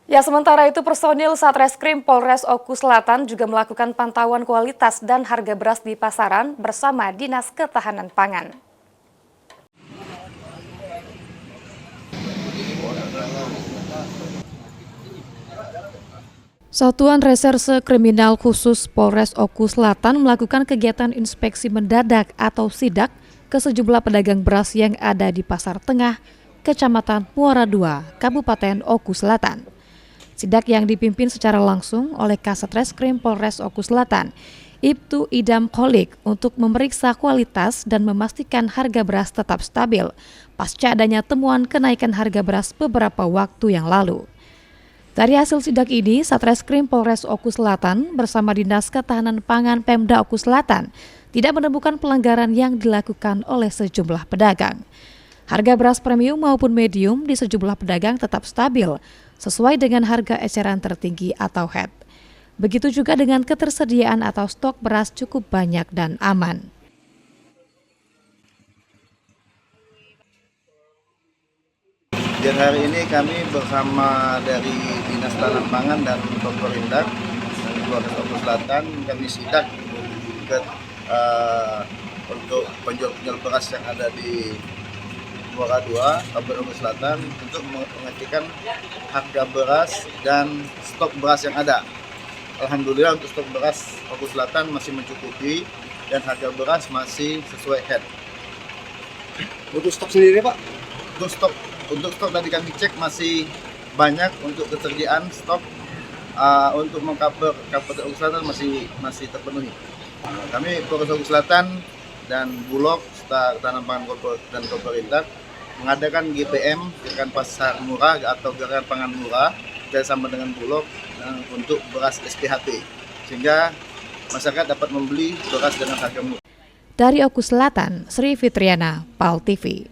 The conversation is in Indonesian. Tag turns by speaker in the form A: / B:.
A: Ya, sementara itu personil Satreskrim Polres Oku Selatan juga melakukan pantauan kualitas dan harga beras di pasaran bersama Dinas Ketahanan Pangan. Satuan Reserse Kriminal Khusus Polres Oku Selatan melakukan kegiatan inspeksi mendadak atau sidak ke sejumlah pedagang beras yang ada di Pasar Tengah, Kecamatan Muara II, Kabupaten Oku Selatan. Sidak yang dipimpin secara langsung oleh Kasat Reskrim Polres Oku Selatan, Ibtu Idam Kholik, untuk memeriksa kualitas dan memastikan harga beras tetap stabil pasca adanya temuan kenaikan harga beras beberapa waktu yang lalu. Dari hasil sidak ini, Satreskrim Polres Oku Selatan bersama Dinas Ketahanan Pangan Pemda Oku Selatan tidak menemukan pelanggaran yang dilakukan oleh sejumlah pedagang. Harga beras premium maupun medium di sejumlah pedagang tetap stabil sesuai dengan harga eceran tertinggi atau HET. Begitu juga dengan ketersediaan atau stok beras cukup banyak dan aman.
B: Dan hari ini kami bersama dari Dinas Ketahanan Pangan dan Pemerintah dan Polres Oku Selatan kami sidak ke untuk penjual beras yang ada di Muara II, Kabupaten Oku Selatan untuk mengecekkan harga beras dan stok beras yang ada. Alhamdulillah untuk stok beras Oku Selatan masih mencukupi dan harga beras masih sesuai HET.
C: Untuk stok sendiri, Pak?
B: Untuk stok tadi kami cek masih banyak untuk ketersediaan stok untuk mengcover Kabupaten Oku Selatan masih terpenuhi. Kami Polres Oku Selatan dan Bulog serta Ketahanan Pangan dan Pemerintah mengadakan GPM, Gerakan Pasar Murah atau Gerakan Pangan Murah bersama dengan Bulog untuk beras SPHT sehingga masyarakat dapat membeli beras dengan harga murah.
A: Dari Oku Selatan, Sri Fitriana, PAL TV.